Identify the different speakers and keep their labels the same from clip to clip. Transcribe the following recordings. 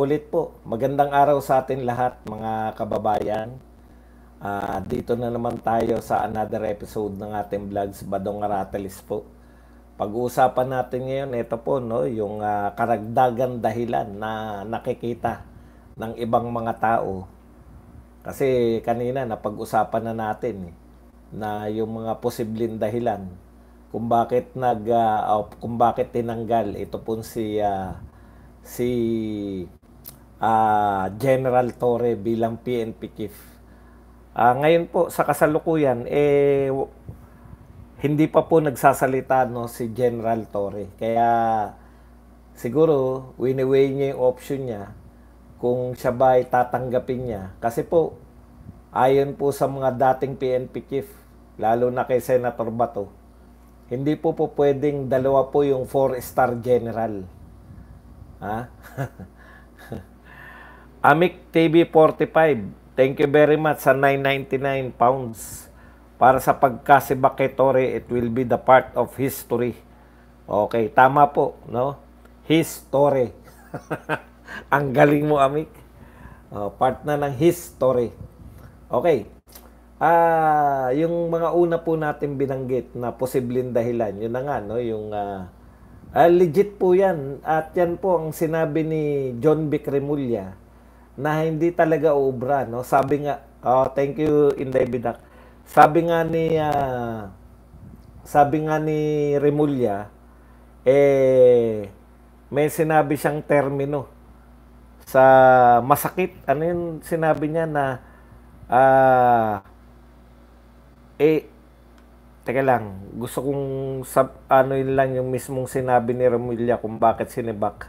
Speaker 1: ulit po. Magandang araw sa atin lahat, mga kababayan. Dito na naman tayo sa another episode ng ating vlogs, Badong Aratelis po. Pag-uusapan natin ngayon, ito po, no, yung karagdagan dahilan na nakikita ng ibang mga tao. Kasi kanina napag-usapan na natin na yung mga posibleng dahilan kung bakit kung bakit tinanggal ito po si General Torre bilang PNP chief. Ngayon po sa kasalukuyan hindi pa po nagsasalita no si General Torre. Kaya siguro wini-weigh niya yung option niya kung siya ba ay tatanggapin niya. Kasi po ayon po sa mga dating PNP chief, lalo na kay Senator Bato, hindi po pwedeng dalawa po yung 4-star general. Amik TV 45, thank you very much sa 999 pounds. Para sa pagkasibak kay Torre, it will be the part of history. Okay, tama po, no? History. Ang galing mo, Amik. Part na ng history. Okay. Yung mga una po natin binanggit na posibleng dahilan, yun na nga, no? Yung legit po yan. At yan po ang sinabi ni John Vic Remulla na hindi talaga uubra, no? Sabi nga, thank you, Inday Bidak. Sabi nga ni Remulla, may sinabi siyang termino sa masakit. Ano yung sinabi niya na teka lang, gusto kong ano yun lang yung mismong sinabi ni Remulla kung bakit sinibak.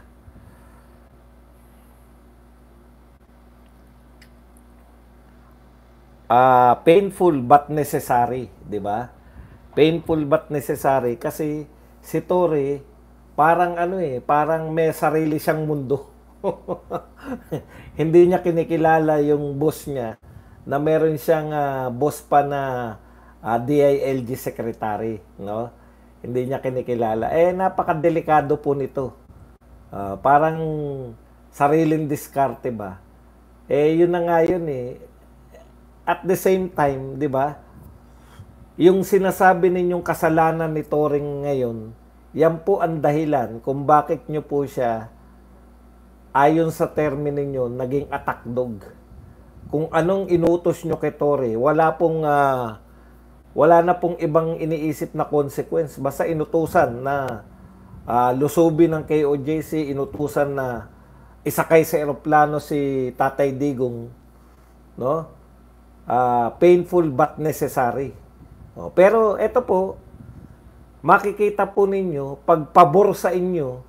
Speaker 1: Painful but necessary, di ba? Painful but necessary kasi si Torre parang parang may sarili siyang mundo. Hindi niya kinikilala yung boss niya na meron siyang boss pa na DILG secretary, no? Hindi niya kinikilala. Napakadelikado po nito. Parang sariling diskarte ba? Yun na nga yun At the same time, di ba? Yung sinasabi ninyong kasalanan ni Toring ngayon, yan po ang dahilan kung bakit nyo po siya, ayon sa termino ninyo, naging attack dog. Kung anong inutos nyo kay Torre, wala na pong ibang iniisip na consequence. Basta inutusan na lusubin ng KOJC, inutusan na isakay sa eroplano si Tatay Digong, no? Painful but necessary. Pero ito po, makikita po ninyo, pagpabor sa inyo,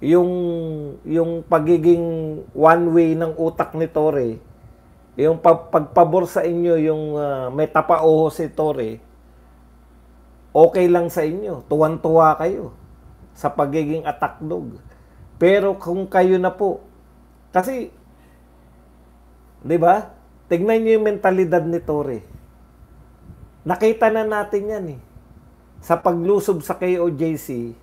Speaker 1: yung pagiging one way ng utak ni Torre, yung pagpabor sa inyo, yung may tapauho si Torre, okay lang sa inyo. Tuwan-tuwa kayo sa pagiging attack dog. Pero kung kayo na po, kasi, di ba? Tignan niyo yung mentalidad ni Torre. Nakita na natin yan Sa paglusob sa KOJC,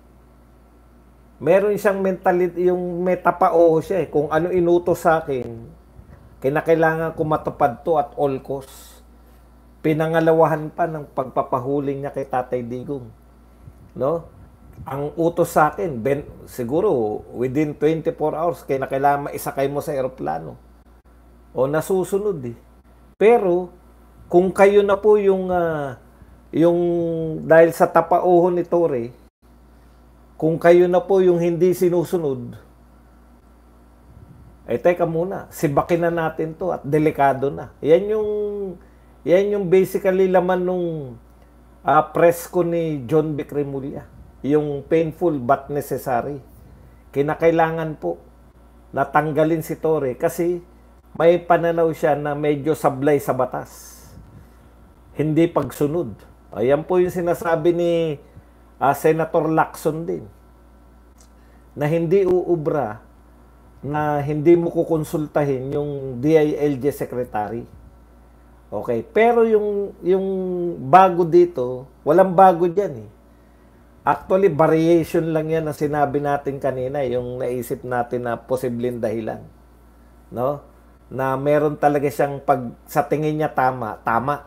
Speaker 1: meron siyang mentalidad, yung may tapauho siya Kung ano inutos sa akin, kinakailangan ko matupad to at all costs. Pinangalawahan pa ng pagpapahuling niya kay Tatay Digong. No? Ang utos sa akin, siguro within 24 hours, kinakailangan maisakay mo sa eroplano. O nasusunod Pero, kung kayo na po yung dahil sa tapauho ni Torre, kung kayo na po yung hindi sinusunod, teka muna, sibakin na natin to at delikado na. Yan yung basically laman nung press ko ni John Vic Remulla. Yung painful but necessary. Kinakailangan po natanggalin si Torre kasi may pananaw siya na medyo sablay sa batas. Hindi pagsunod. Ayan po yung sinasabi ni Senator Lacson din. Na hindi uubra, na hindi mo kukonsultahin yung DILG secretary. Okay. Pero yung bago dito, walang bago dyan Actually, variation lang yan na sinabi natin kanina, yung naisip natin na posibleng dahilan. No? Na meron talaga siyang pag sa tingin niya tama, tama.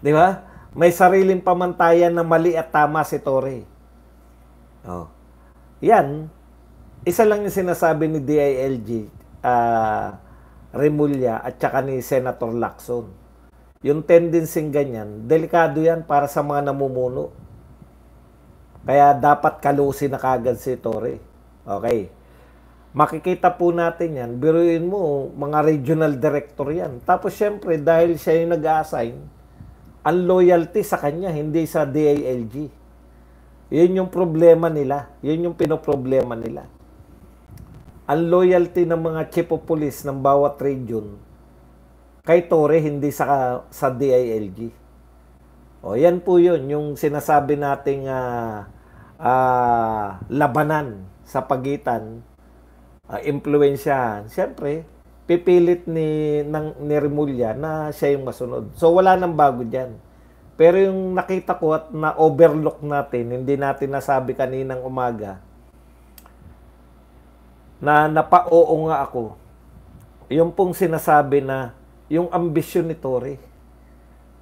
Speaker 1: 'Di ba? May sariling pamantayan na mali at tama si Torre. Oh. Yan, isa lang yung sinasabi ni DILG, Remulla at saka ni Senator Lacson. Yung tendency ganyan, delikado yan para sa mga namumuno. Kaya dapat kalusin na kagad si Torre. Okay. Makikita po natin yan. Biruin mo, mga regional director yan. Tapos syempre, dahil siya yung nag-assign, ang loyalty sa kanya, hindi sa DILG. Yun yung problema nila. Yun yung pinoproblema nila. Ang loyalty ng mga chief of police ng bawat region kay Torre, hindi sa DILG. O, yan po yun, yung sinasabi nating labanan sa pagitan, impluensyahan. Siyempre, pipilit ni Remulla na siya yung masunod. So, wala nang bago dyan. Pero yung nakita ko at na-overlook natin, hindi natin nasabi kaninang umaga, na napa-oo nga ako, yung pong sinasabi na yung ambisyon ni Torre,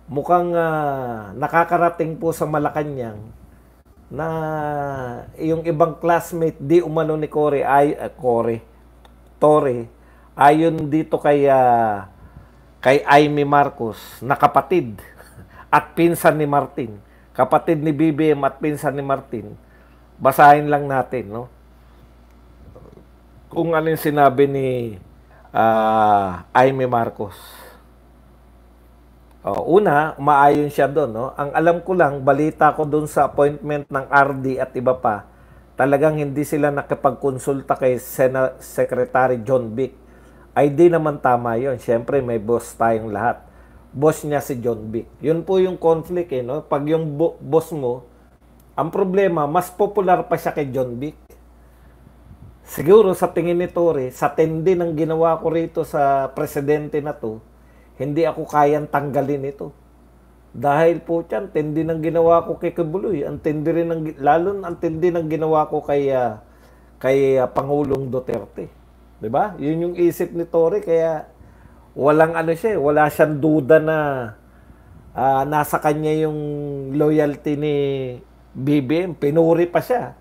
Speaker 1: mukhang nakakarating po sa Malacanang na yung ibang classmate di umano ni Torre, ayon dito kay Amy Marcos, na kapatid at pinsan ni Martin. Kapatid ni BBM at pinsan ni Martin. Basahin lang natin, no? Kung ano yung sinabi ni Amy Marcos. Una, umaayon siya doon, no? Ang alam ko lang, balita ko doon sa appointment ng RD at iba pa, talagang hindi sila nakipagkonsulta kay Secretary John Vic. Ay di naman tama yon. Siyempre, may boss tayong lahat. Boss niya si John Vic. Yun po yung conflict, no? Pag yung boss mo, ang problema, mas popular pa siya kay John Vic. Siguro sa tingin ni Torre, sa tindi ng ginawa ko rito sa presidente na to, hindi ako kayang tanggalin ito. Dahil po tiyan, tindi ng ginawa ko kay Kibuloy. Ang tindi rin ang tindi ng ginawa ko kay Pangulong Duterte. 'Di ba? Yun yung isip ni Torre, kaya walang wala siyang duda na nasa kanya yung loyalty ni BBM. Pinuri pa siya.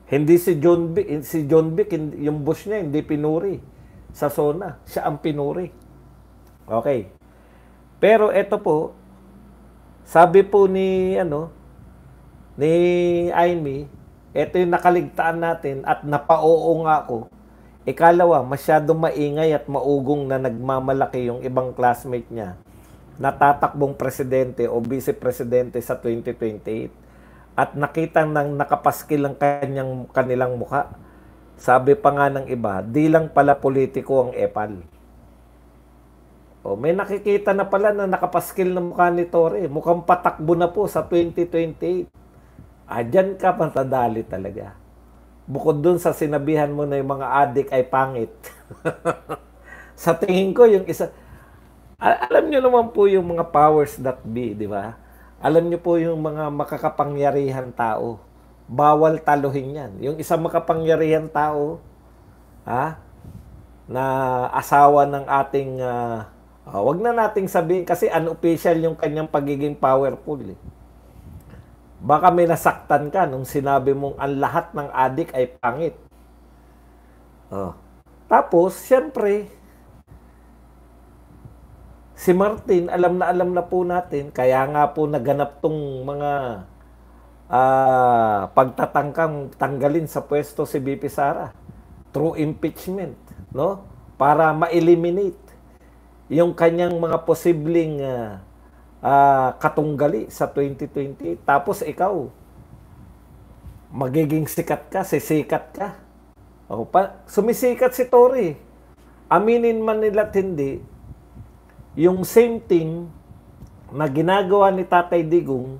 Speaker 1: Hindi si John Vic, yung boss niya, hindi pinuri sa SONA. Siya ang pinuri. Okay. Pero ito po, sabi po ni Amy, ito yung nakaligtaan natin at napa-oo nga ako. Ikalawa, masyadong maingay at maugong na nagmamalaki yung ibang classmate niya na tatakbong presidente o vice-presidente sa 2028. At nakita nang nakapaskil ang kanilang mukha. Sabi pa nga ng iba, di lang pala politiko ang epal. May nakikita na pala na nakapaskil ng mukha ni Torre. Mukhang patakbo na po sa 2028. Dyan ka pantadali talaga. Bukod dun sa sinabihan mo na yung mga adik ay pangit. Sa tingin ko, yung isa... Alam nyo naman po yung mga powers that be, di ba? Alam nyo po yung mga makakapangyarihan tao. Bawal taluhin yan. Yung isang makapangyarihan tao, na asawa ng ating... wag na nating sabihin kasi unofficial yung kanyang pagiging powerful. Baka may nasaktan ka nung sinabi mong ang lahat ng adik ay pangit. Tapos, siyempre, si Martin, alam na po natin, kaya nga po naganap tong mga pagtatangkang tanggalin sa pwesto si BP Sara through impeachment, no? Para ma-eliminate yung kanyang mga posibleng katunggali sa 2028. Tapos ikaw, magiging sikat ka, sisikat ka. Sumisikat si Torre. Aminin man nila hindi, yung same thing na ginagawa ni Tatay Digong,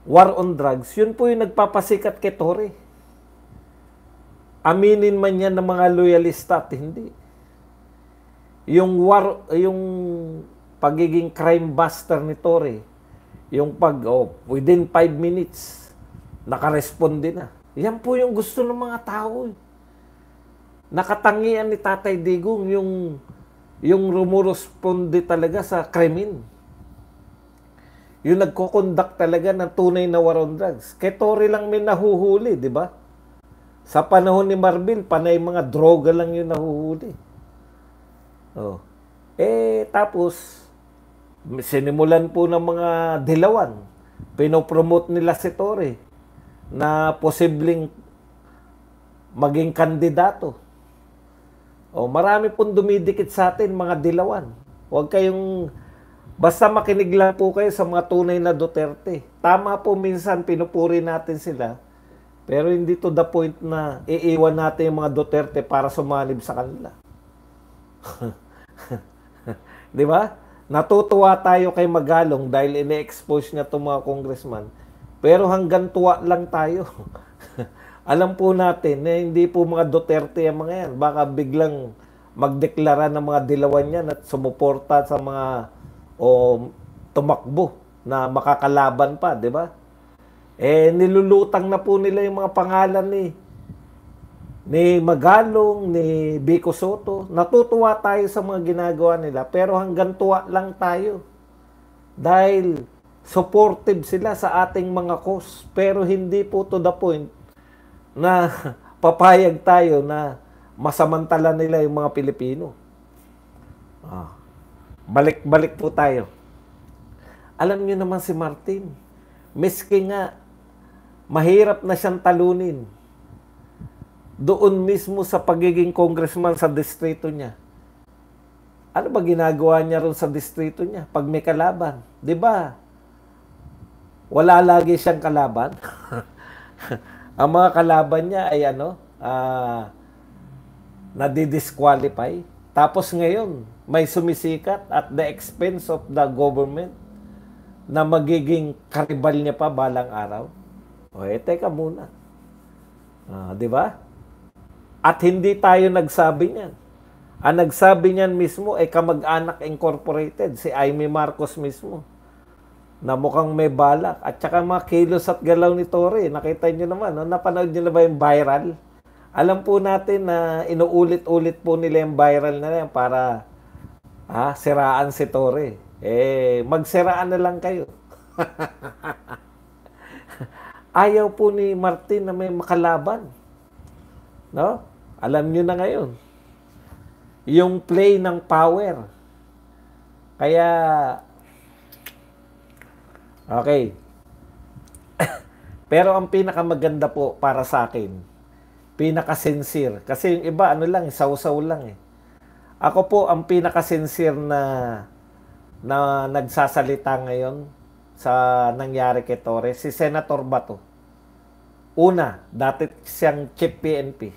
Speaker 1: war on drugs, yun po yung nagpapasikat kay Torre. Aminin man yan ng mga loyalista at hindi. Yung pagiging crime buster ni Torre, Yung within 5 minutes, nakaresponde na. Yan po yung gusto ng mga tao. Nakatangian ni Tatay Digong yung rumuresponde talaga sa krimen. Yung nagko-conduct talaga ng tunay na war on drugs. Kay Tory lang may nahuhuli, di ba? Sa panahon ni Marbil, panay mga droga lang yung nahuhuli. Oh. Tapos, sinimulan po ng mga dilawan. Pinopromote nila si Tory na posibleng maging kandidato. Marami pong dumidikit sa atin, mga dilawan. Huwag kayong, basta makinig lang po kayo sa mga tunay na Duterte. Tama po minsan, pinupuri natin sila. Pero hindi to the point na iiwan natin yung mga Duterte para sumanib sa kanila. Di ba? Natutuwa tayo kay Magalong dahil ine-expose niya itong mga congressman. Pero hanggang tuwa lang tayo. Alam po natin na hindi po mga Duterte ang mga yan. Baka biglang magdeklara ng mga dilawan yan at sumuporta sa mga tumakbo na makakalaban pa, di ba? Nilulutang na po nila yung mga pangalan ni Magalong, ni Vico Soto. Natutuwa tayo sa mga ginagawa nila, pero hanggang tuwa lang tayo. Dahil supportive sila sa ating mga cause, pero hindi po to the point na papayag tayo na masamantala nila yung mga Pilipino. Balik-balik po tayo. Alam niyo naman si Martin, miski nga mahirap na siyang talunin doon mismo sa pagiging congressman sa distrito niya. Ano ba ginagawa niya ron sa distrito niya pag may kalaban? 'Di ba? Wala lagi siyang kalaban. Ang mga kalaban niya ay nadi-disqualify. Tapos ngayon, may sumisikat at the expense of the government na magiging karibal niya pa balang araw. Teka muna. Di ba? At hindi tayo nagsabi niyan. Ang nagsabi niyan mismo ay Kamag-anak Incorporated, si Amy Marcos mismo, na mukhang may balak. At saka mga kilos at galaw ni Tory. Nakita niyo naman, napanood niyo na ba yung viral? Alam po natin na inuulit-ulit po nila yung viral na yan para siraan si Tory. Magsiraan na lang kayo. Ayaw po ni Martin na may makalaban. No? Alam niyo na ngayon. Yung play ng power. Kaya, okay. Pero ang pinakamaganda po para sa akin, pinaka-sincere. Kasi yung iba, sausaw lang eh. Ako po, ang pinaka-sincere na nagsasalita ngayon sa nangyari kay Torres, si Senator Bato. Una, dati siyang chief PNP.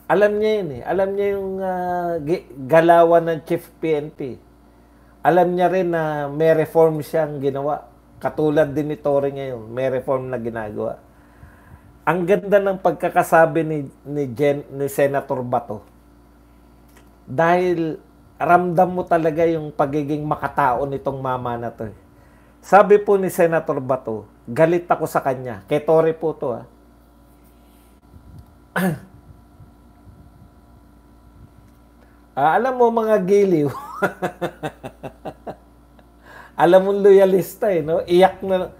Speaker 1: Alam niya yun eh. Alam niya yung galawan ng chief PNP. Alam niya rin na may reform siyang ginawa. Katulad din ni Torre ngayon, may reform na ginagawa. Ang ganda ng pagkakasabi ni Senator Bato. Dahil ramdam mo talaga yung pagiging makatao nitong mama na to. Sabi po ni Senator Bato, galit ako sa kanya. Kay Torre po to alam mo mga giliw. Alam mo loyalista no? Iyak na.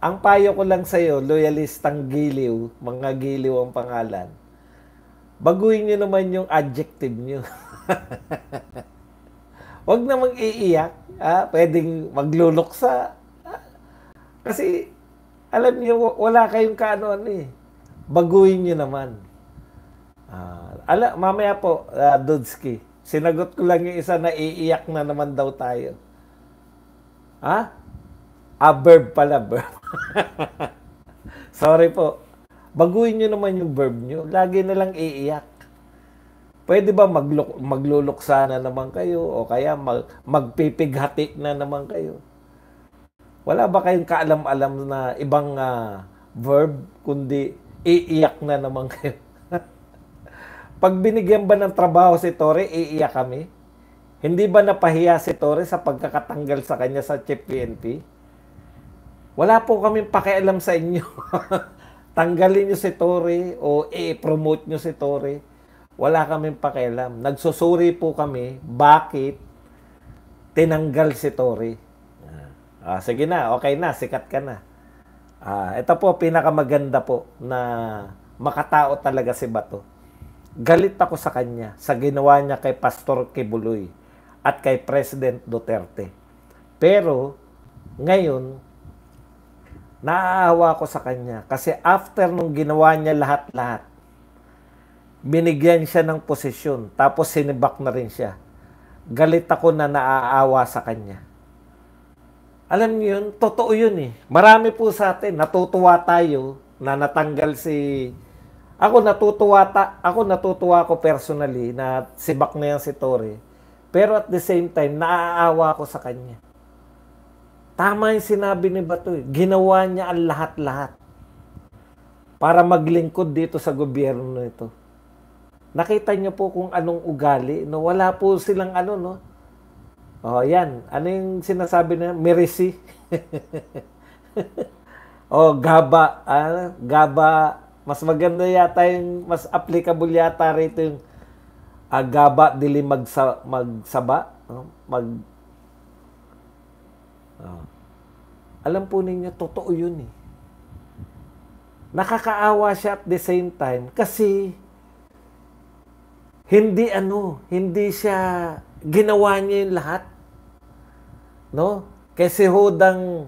Speaker 1: Ang payo ko lang sa'yo, loyalistang giliw, mga giliw ang pangalan. Baguhin nyo naman yung adjective nyo. Huwag namang iiyak. Pwedeng magluluksa. Kasi, alam niyo, wala kayong kaano-ano eh. Baguhin nyo naman. Mamaya po, Dudski, sinagot ko lang yung isa na iiyak na naman daw tayo. Verb pala, verb. Sorry po. Baguhin nyo naman yung verb nyo. Lagi na lang iiyak. Pwede ba magluluksa na naman kayo o kaya magpipighati na naman kayo? Wala ba kayong kaalam-alam na ibang verb kundi iiyak na naman kayo? Pag binigyan ba ng trabaho si Torre, iiyak kami? Hindi ba napahiya si Torre sa pagkakatanggal sa kanya sa Chief PNP? Wala po kaming pakialam sa inyo. Tanggalin nyo si Torre o i-promote nyo si Torre. Wala kaming pakialam. Nagsusuri po kami bakit tinanggal si Torre. Sige na, okay na, sikat ka na. Ito po, pinakamaganda po na makatao talaga si Bato. Galit ako sa kanya sa ginawa niya kay Pastor Kibuloy at kay President Duterte. Pero, ngayon, naaawa ko sa kanya kasi after nung ginawa niya lahat-lahat, binigyan siya ng posisyon, tapos sinibak na rin siya. Galit ako na naaawa sa kanya. Alam niyo yun, totoo yun eh. Marami po sa atin, natutuwa tayo na natanggal si... Ako natutuwa ko personally na sibak na yan si Torre. Pero at the same time, naaawa ko sa kanya. Tama yung sinabi ni Bato eh. Ginawa niya ang lahat-lahat para maglingkod dito sa gobyerno nito. Nakita niyo po kung anong ugali. No? Wala po silang ano, no? Yan. Ano yung sinasabi na? Mercy. Gaba. Gaba. Mas maganda yata yung, mas applicable yata rito yung gaba dili magsaba. Alam po ninyo, totoo yun eh. Nakakaawa siya at the same time kasi hindi siya ginawa niya yung lahat. No? Kasi hodang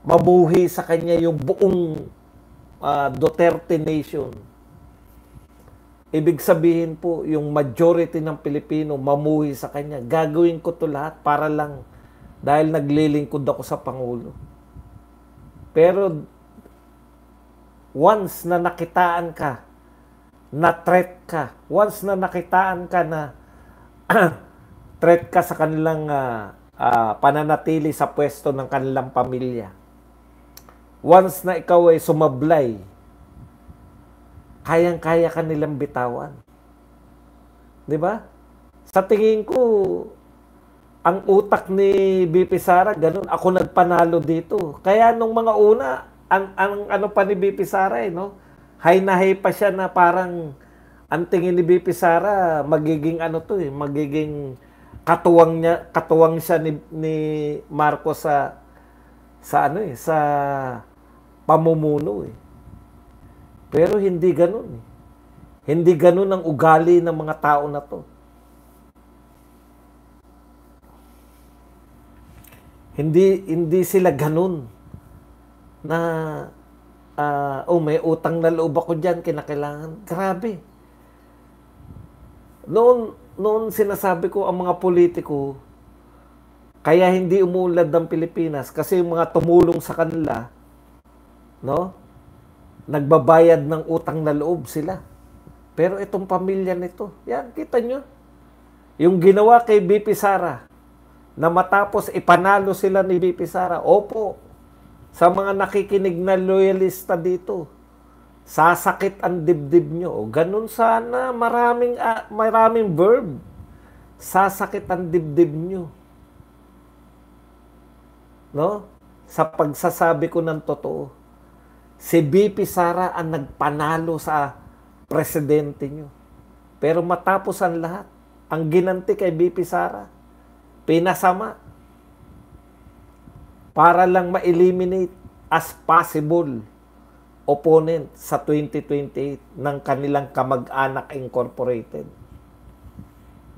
Speaker 1: mabuhi sa kanya yung buong Duterte Nation. Ibig sabihin po, yung majority ng Pilipino mamuhi sa kanya. Gagawin ko to lahat para lang dahil naglilingkod ako sa Pangulo. Pero once na nakitaan ka, na threat ka, once na nakitaan ka na threat ka sa kanilang pananatili sa pwesto ng kanilang pamilya, once na ikaw ay sumablay, kayang-kaya ka nilang bitawan. Di ba? Sa tingin ko, ang utak ni BP Sara, ganun. Ako nagpanalo dito. Kaya nung mga una, ang ano pa ni BP Sara no? High na high pa siya na parang ang tingin ni BP Sara, magiging magiging katuwang siya ni Marcos sa pamumuno eh. Pero hindi ganun eh. Hindi ganun ang ugali ng mga tao na to. Hindi sila ganun na may utang na loob ako dyan, kinakailangan. Grabe. Noon sinasabi ko ang mga politiko, kaya hindi umuunlad ng Pilipinas kasi yung mga tumulong sa kanila, no? Nagbabayad ng utang na loob sila. Pero itong pamilya nito, yan, kita nyo. Yung ginawa kay BP Sara, na matapos ipanalo sila ni BP Sara, opo, sa mga nakikinig na loyalista dito, sasakit ang dibdib nyo. Ganun sana, maraming verb. Sasakit ang dibdib nyo. No? Sa pagsasabi ko ng totoo, si BP Sara ang nagpanalo sa presidente nyo. Pero matapos ang lahat, ang ginanti kay BP Sara, pinasama para lang ma-eliminate as possible opponent sa 2028 ng kanilang kamag-anak incorporated.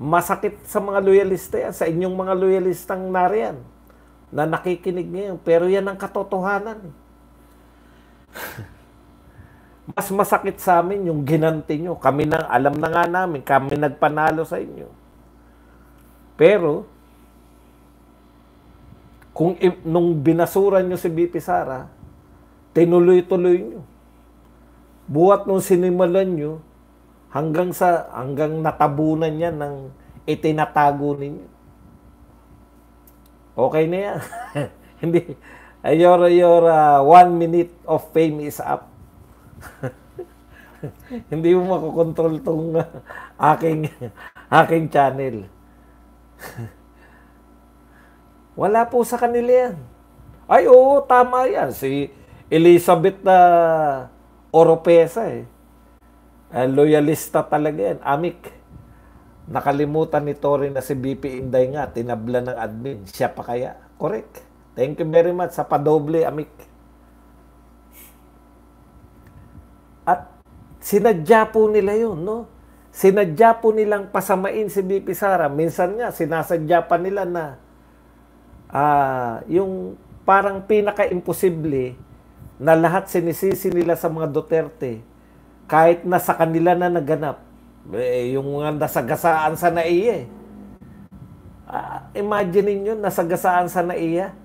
Speaker 1: Masakit sa mga loyalista yan, sa inyong mga loyalistang nariyan na nakikinig ngayon. Pero yan ang katotohanan. Mas masakit sa amin yung ginanti nyo. Alam na nga namin, kami nagpanalo sa inyo. Pero, nung binasuran nyo si BP Sara, tinuloy-tuloy nyo. Buhat nung sinimulan nyo, hanggang natabunan niya ng itinatago ninyo. Okay na yan. Hindi. Your 1 minute of fame is up. Hindi mo makokontrol tong aking channel. Wala po sa kanila yan. Ay, oo, tama yan. Si Elizabeth na Oropesa eh. Loyalista talaga yan. Amik. Nakalimutan ni Tory na si BP Inday nga, tinabla ng admin. Siya pa kaya? Correct. Thank you very much sa padoble, Amik. At sinadya po nila yun, no? Sinadya po nilang pasamain si BP Sara. Minsan nga, sinasadya pa nila na yung parang pinaka-imposible na lahat sinisisi nila sa mga Duterte kahit na sa kanila na naganap. Yung mga nasagasaan sa NAIA. Imagine niyo nasagasaan sa NAIA.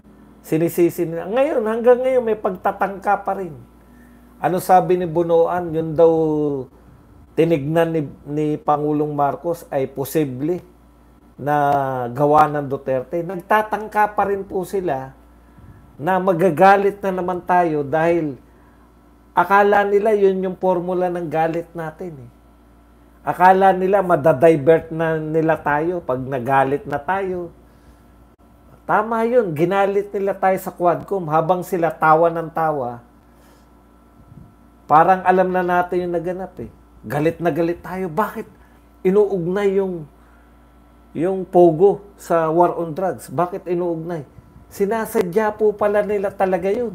Speaker 1: Sinisisi nila. Ngayon, hanggang ngayon may pagtatangka pa rin. Ano sabi ni Bunoan? Yun daw tinignan ni Pangulong Marcos ay posible na gawa ng Duterte. Nagtatangka pa rin po sila na magagalit na naman tayo dahil akala nila yun yung formula ng galit natin. Akala nila madadivert na nila tayo pag nagalit na tayo. Tama yun. Ginalit nila tayo sa Quadcom habang sila tawa ng tawa. Parang alam na natin yung naganap eh. Galit na galit tayo. Bakit inuugnay yung pogo sa war on drugs? Bakit inuugnay? Sinasadya po pala nila talaga yun.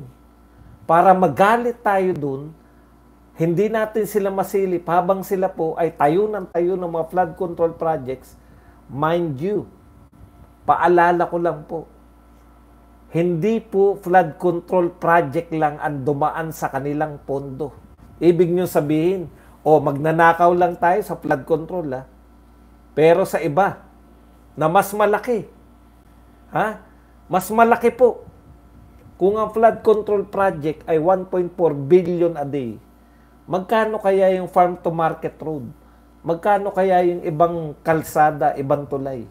Speaker 1: Para magalit tayo dun, hindi natin sila masilip habang sila po ay tayo ng mga flood control projects. Mind you, paalala ko lang po, hindi po flood control project lang ang dumaan sa kanilang pondo. Ibig nyo sabihin, magnanakaw lang tayo sa flood control, pero sa iba, na mas malaki. Mas malaki po. Kung ang flood control project ay 1.4 billion a day, magkano kaya yung farm to market road? Magkano kaya yung ibang kalsada, ibang tulay?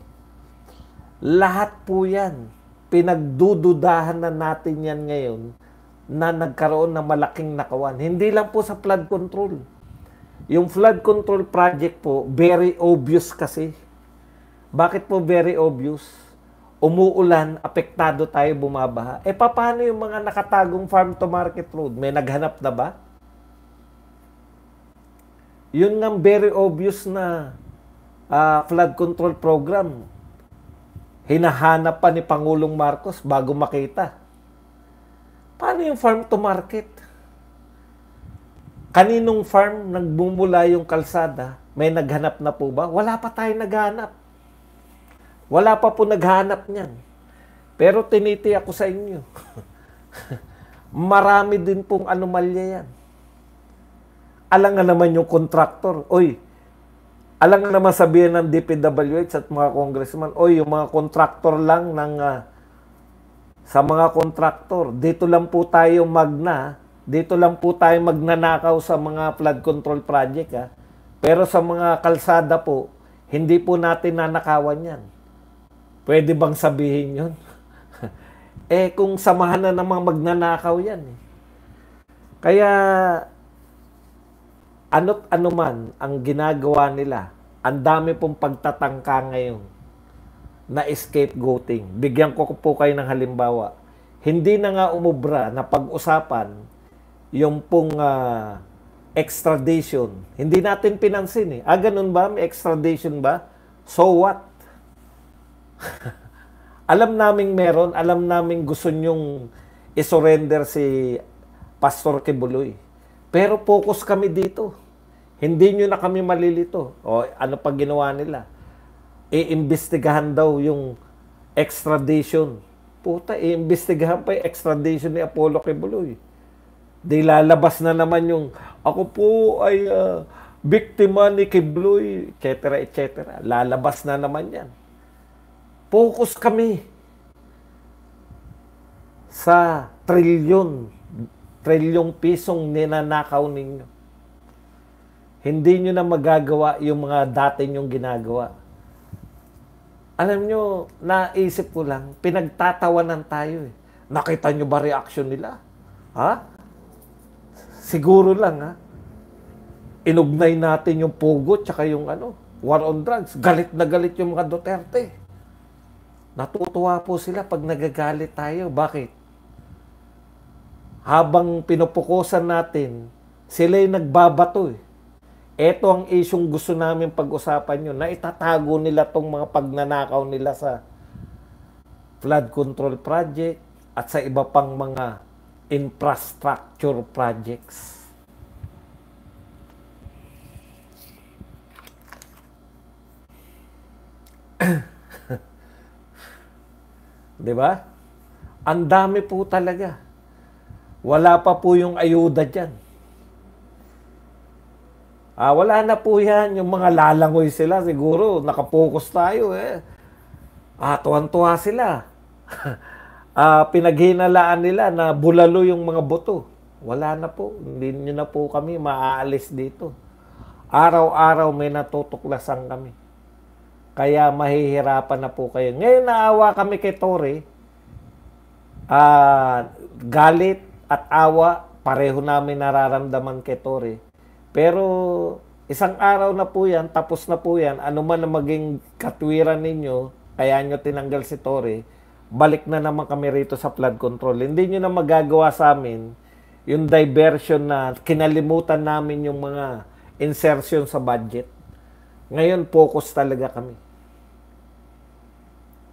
Speaker 1: Lahat po yan. Pinagdududahan na natin yan ngayon na nagkaroon ng malaking nakawan. Hindi lang po sa flood control. Yung flood control project po, very obvious kasi. Bakit po very obvious? Umuulan, apektado tayo, bumabaha. Paano yung mga nakatagong farm to market road? May naghanap na ba? Yun nga very obvious na flood control program. Hinahanap pa ni Pangulong Marcos bago makita. Paano yung farm to market? Kaninong farm nagbumula yung kalsada? May naghanap na po ba? Wala pa tayong naghanap. Wala pa po naghanap niyan. Pero tiniti ako sa inyo. Marami din pong anomalya yan. Alam nga naman yung contractor. Alam nga naman sabihin ng DPWH at mga congressman, yung mga contractor lang sa mga contractor, dito lang po tayo dito lang po tayo magnanakaw sa mga flood control project. Pero sa mga kalsada po, hindi po natin nanakawan yan. Pwede bang sabihin yun? Kung samahan na namang magnanakaw yan. Kaya, ano't ano man ang ginagawa nila, ang dami pong pagtatangka ngayon na scapegoating. Bigyan ko po kayo ng halimbawa. Hindi na nga umubra na pag-usapan yung pong extradition. Hindi natin pinansin ganun ba? May extradition ba? So what? Alam naming meron, alam naming gusto nyong isurrender si Pastor Kibuloy. Pero focus kami dito. Hindi nyo na kami malilito. Ano pa ginawa nila? Iimbestigahan daw yung extradition. Puta, iimbestigahan pa yung extradition ni Apollo Kibuloy. Di lalabas na naman yung, ako po ay biktima ni Kibuloy, etc., etc. Lalabas na naman yan. Focus kami sa trilyong pisong ninanakaw ninyo. Hindi nyo na magagawa yung mga dati nyong ginagawa. Alam nyo, naisip ko lang, pinagtatawanan tayo. Nakita nyo ba reaction nila? Siguro lang, inugnay natin yung pogo tsaka yung war on drugs. Galit na galit yung mga Duterte. Natutuwa po sila pag nagagalit tayo. Bakit? Habang pinupukusan natin, sila'y nagbabato eh. Ito ang isyong gusto namin pag-usapan nyo, na itatago nila tong mga pagnanakaw nila sa flood control project at sa iba pang mga infrastructure projects. Di ba? Ang dami po talaga. Wala pa po yung ayuda dyan. Wala na po yan. Yung mga lalangoy sila, siguro, nakapokus tayo eh. Tuwan-tuwa sila. Pinaghinalaan nila na bulalo yung mga boto. Wala na po. Hindi nyo na po kami maaalis dito. Araw-araw may natutuklasan kami. Kaya mahihirapan na po kayo. Ngayon naawa kami kay Torre. Galit at awa, pareho namin nararamdaman kay Torre. Pero isang araw na po yan, tapos na po yan, ano man na maging katwiran ninyo, kaya nyo tinanggal si Torre, balik na naman kami rito sa flood control. Hindi nyo na magagawa sa amin yung diversion na kinalimutan namin yung mga insertion sa budget. Ngayon, focus talaga kami.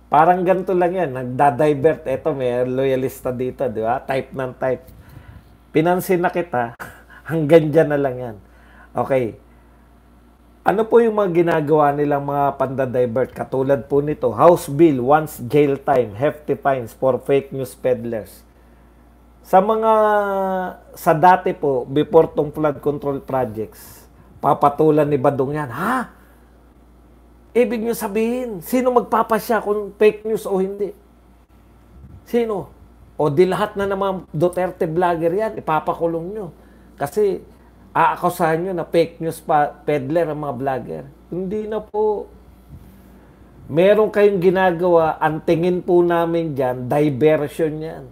Speaker 1: Parang ganito lang yan, nagda-divert. Eto, may loyalista dito, di ba? Type ng type. Pinansin na kita, hanggang dyan na lang yan. Okay. Ano po yung mga ginagawa nilang mga pandadivert? Katulad po nito, House Bill wants jail time, hefty fines for fake news peddlers. Sa dati po, before tong flood control projects, papatulan ni Badong yan. Ha? Ibig nyo sabihin, sino magpapasya kung fake news o hindi? Sino? O di lahat na naman Duterte vlogger yan, ipapakulong nyo. Kasi aakusahan nyo na fake news peddler ang mga vlogger. Hindi na po. Meron kayong ginagawa, ang tingin po namin dyan, diversion yan.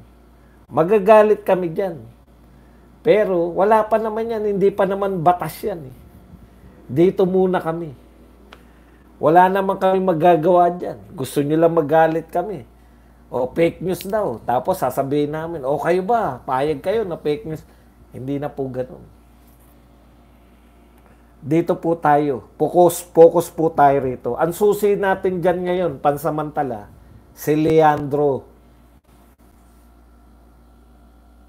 Speaker 1: Magagalit kami dyan. Pero wala pa naman yan, hindi pa naman batas yan. Dito muna kami. Wala naman kami magagawa dyan. Gusto nyo lang magalit kami. O fake news daw. Tapos sasabihin namin, o kayo ba? Payag kayo na fake news. Hindi na po ganun. Dito po tayo. Focus po tayo rito. Ang susi natin dyan ngayon, pansamantala, si Leandro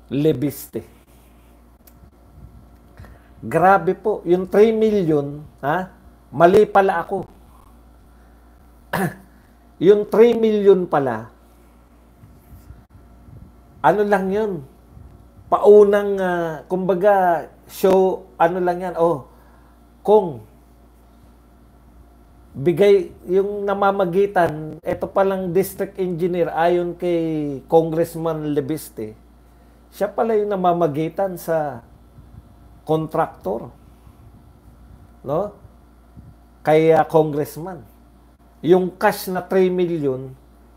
Speaker 1: Lebiste. Grabe po. Yung 3 million, mali pala ako. Yung 3 million pala, ano lang yun? Paunang, kumbaga, show, ano lang yan, kung bigay yung namamagitan, ito palang district engineer ayon kay Congressman Lebiste, siya pala yung namamagitan sa contractor. No? Kay congressman. Yung cash na 3 million,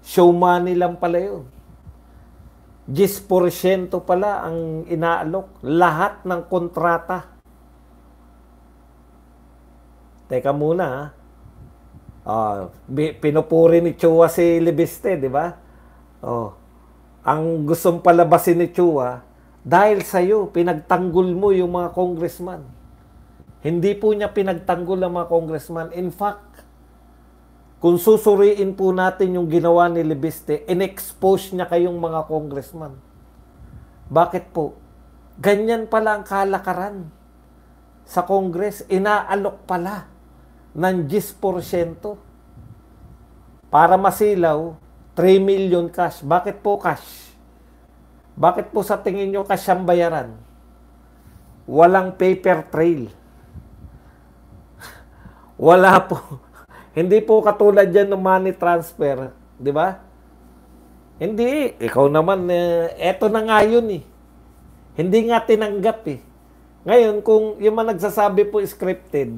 Speaker 1: show money lang pala yun. 10% pala ang inaalok. Lahat ng kontrata. Teka muna, pinupuri ni Chua si Lebiste, di ba? Ang gustong palabasin ni Chua, dahil sa'yo, pinagtanggol mo yung mga congressman. Hindi po niya pinagtanggol ang mga congressman. In fact, kung susuriin po natin yung ginawa ni Lebiste, in-expose niya kayong mga congressman. Bakit po? Ganyan pala ang kalakaran sa Congress. Inaalok pala ng 10%. Para masilaw, 3 million cash. Bakit po cash? Bakit po sa tingin nyo cash ang bayaran? Walang paper trail. Wala po. Hindi po katulad yan ng money transfer. Di ba? Hindi. Ikaw naman, eto na nga yun eh. Hindi nga tinanggap eh. Ngayon, kung yung mga nagsasabi po scripted,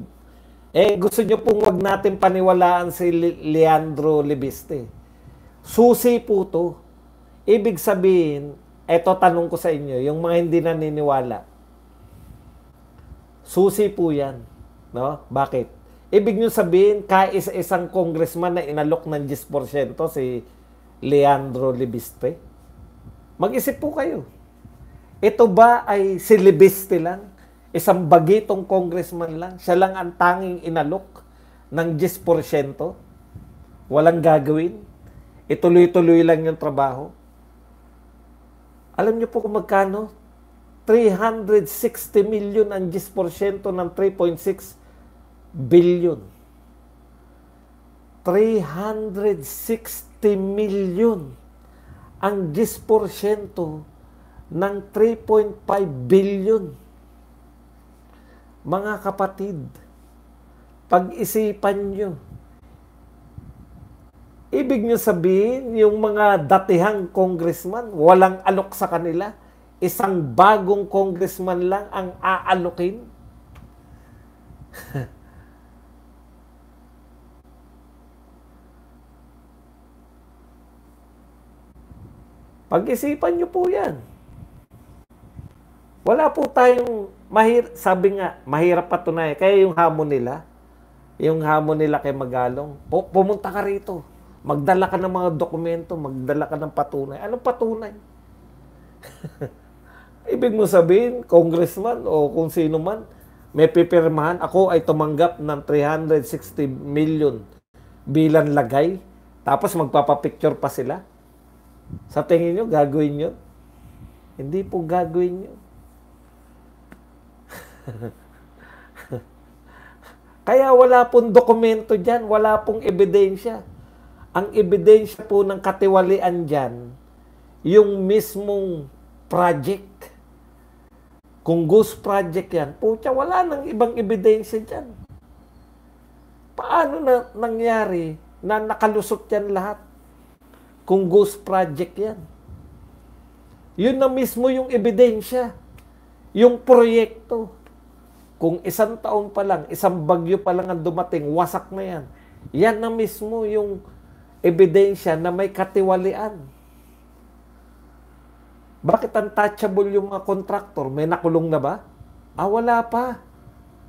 Speaker 1: gusto nyo pong wag natin paniwalaan si Leandro Lebiste. Susi po to. Ibig sabihin, eto tanong ko sa inyo, yung mga hindi naniniwala. Susi po yan. No? Bakit? Ibig nyo sabihin, kaisa-isang congressman na inalok ng 10% si Leandro Libiste? Mag-isip po kayo. Ito ba ay si Libiste lang? Isang bagitong congressman lang? Siya lang ang tanging inalok ng 10%? Walang gagawin? Ituloy-tuloy lang yung trabaho? Alam niyo po kung magkano? 360 million ang 10% ng 3.6 billion. 360 million ang 10% ng 3.5 billion. Mga kapatid, pag-isipan nyo. Ibig nyo sabihin, yung mga datihang congressman, walang alok sa kanila. Isang bagong congressman lang ang aalokin. Pag-isipan nyo po yan. Wala po tayong, sabi nga, mahirap patunayan. Kaya yung hamon nila kay Magalong, pumunta ka rito. Magdala ka ng mga dokumento, magdala ka ng patunay. Anong patunay? Ibig mo sabihin, congressman o kung sino man, may pipirmahan, ako ay tumanggap ng 360 million bilang lagay, tapos magpapapicture pa sila. Sa tingin nyo, gagawin yun? Hindi po gagawin yun. Kaya wala pong dokumento dyan, wala pong ebidensya. Ang ebidensya po ng katiwalian dyan, yung mismong project. Kung ghost project yan, pucha, wala nang ibang ebidensya dyan. Paano na nangyari na nakalusot yan lahat? Kung ghost project yan. Yun na mismo yung ebidensya. Yung proyekto. Kung isang taon pa lang, isang bagyo pa lang ang dumating, wasak na yan. Yan na mismo yung ebidensya na may katiwalian. Bakit untouchable yung mga contractor? May nakulong na ba? Wala pa.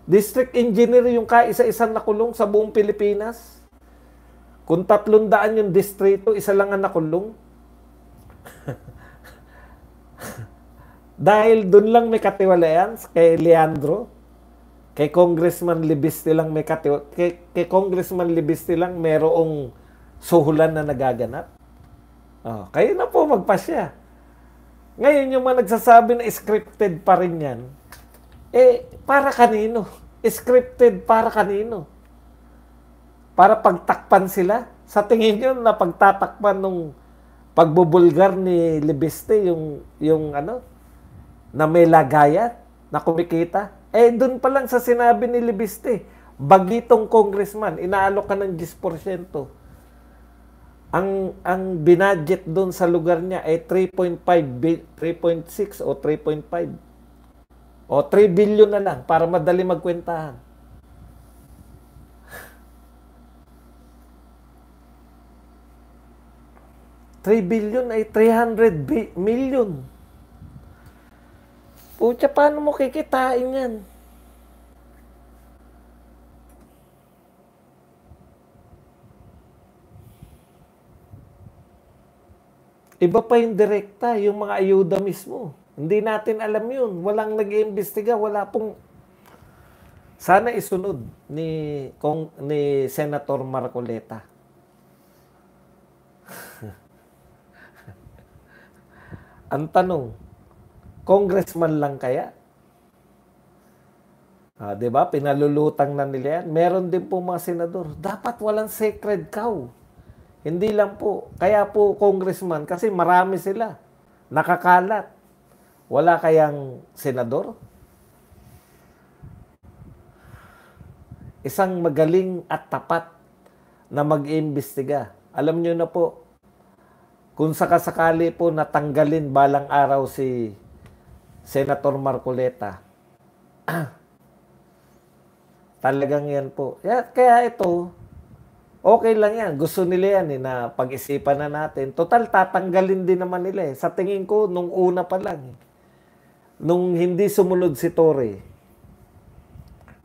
Speaker 1: District engineer yung kaisa-isang nakulong sa buong Pilipinas. Kung 300 yung distrito, isa lang ang nakulong. Dahil doon lang may katiwalian kay Leandro, kay Congressman Libiste lang may kay Congressman Libiste lang merong suhulan na nagaganap. Kayo na po magpasya. Ngayon yung mga nagsasabi na scripted pa rin yan, para kanino? Scripted para kanino? Para pagtakpan sila? Sa tingin nyo na pagtatakpan nung pagbubulgar ni Libiste, yung na may lagayat, na kumikita. Doon pa lang sa sinabi ni Libiste, bagitong congressman, inaalok ka ng 10%. Ang binadget doon sa lugar niya ay 3.6 o 3.5. O 3 billion na lang para madali magkwentahan. $3 billion ay 300 million. Pucha, paano mo kikitain yan? Iba pa yung direkta, yung mga ayuda mismo. Hindi natin alam yun. Walang nag-iimbestiga, wala pong... Sana isunod ni Senator Marcoleta. Ang tanong, congressman lang kaya? Diba? Pinalulutang na nila yan. Meron din po mga senador. Dapat walang sacred cow. Hindi lang po. Kaya po congressman, kasi marami sila. Nakakalat. Wala kayang senador? Isang magaling at tapat na mag-iimbestiga. Alam nyo na po, kung sakasakali po natanggalin balang araw si Senator Marcoleta, talagang yan po. Kaya ito, okay lang yan. Gusto nila yan na pag-isipan na natin. Total, tatanggalin din naman nila. Sa tingin ko, nung una pa lang. Nung hindi sumunod si Torre,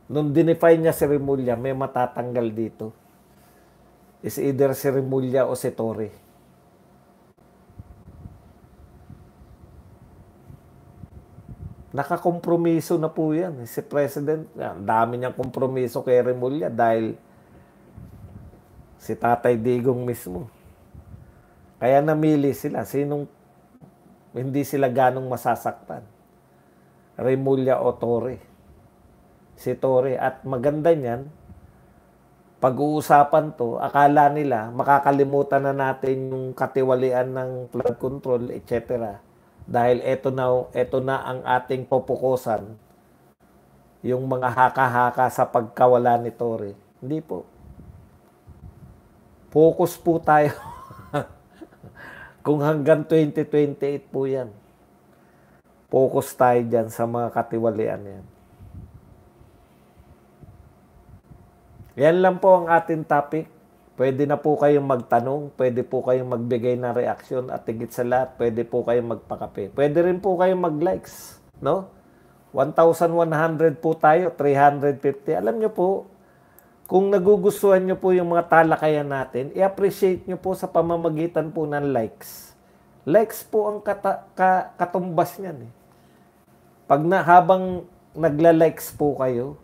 Speaker 1: Nung dinefine niya si Remulla, may matatanggal dito. Is either si Remulla o si Torre. Nakakompromiso na po yan. Si President, ang dami niyang kompromiso kay Remulla dahil si Tatay Digong mismo. Kaya namili sila. Sinong hindi sila ganong masasaktan? Remulla o Torre? Si Torre. At maganda niyan, pag-uusapan to, akala nila makakalimutan na natin yung katiwalian ng flood control, etc. Dahil ito na ang ating pupukusan, yung mga haka-haka sa pagkawala ni Torre. Hindi po. Focus po tayo. Kung hanggang 2028 po yan. Focus tayo dyan sa mga katiwalian yan. Yan lang po ang ating topic. Pwede na po kayong magtanong, pwede po kayong magbigay ng reaksyon at higit sa lahat, pwede po kayong magpakape. Pwede rin po kayong mag-likes, no? 1,100 po tayo, 350. Alam nyo po, kung nagugustuhan nyo po yung mga talakayan natin, i-appreciate nyo po sa pamamagitan po ng likes. Likes po ang katumbas niyan. Habang nagla-likes po kayo,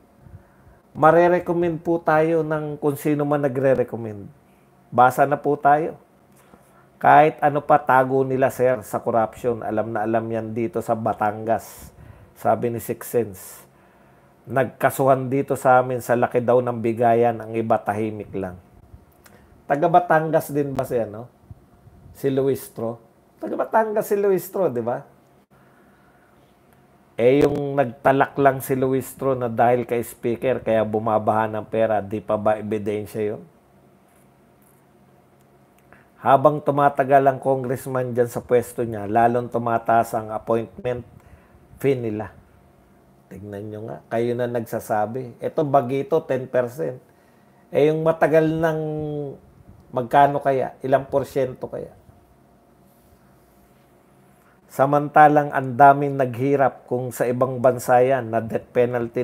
Speaker 1: mare-recommend po tayo ng kung sino man nagre-recommend. Basa na po tayo. Kahit ano pa tago nila, sir, sa corruption. Alam na alam yan dito sa Batangas. Sabi ni Six Sense. Nagkasuhan dito sa amin sa laki daw ng bigayan, ang iba tahimik lang. Taga Batangas din ba siya, no? Si Luistro. Taga Batangas si Luistro, di ba? Yung nagtalak lang si Luistro na dahil kay speaker kaya bumabaha ng pera, di pa ba ebidensya yun? Habang tumatagal ang congressman dyan sa pwesto niya, lalong tumataas ang appointment fee nila. Tignan nyo nga, kayo na nagsasabi. Ito bagito, 10%. Yung matagal ng magkano kaya? Ilang porsyento kaya? Samantalang ang daming naghirap kung sa ibang bansa yan na death penalty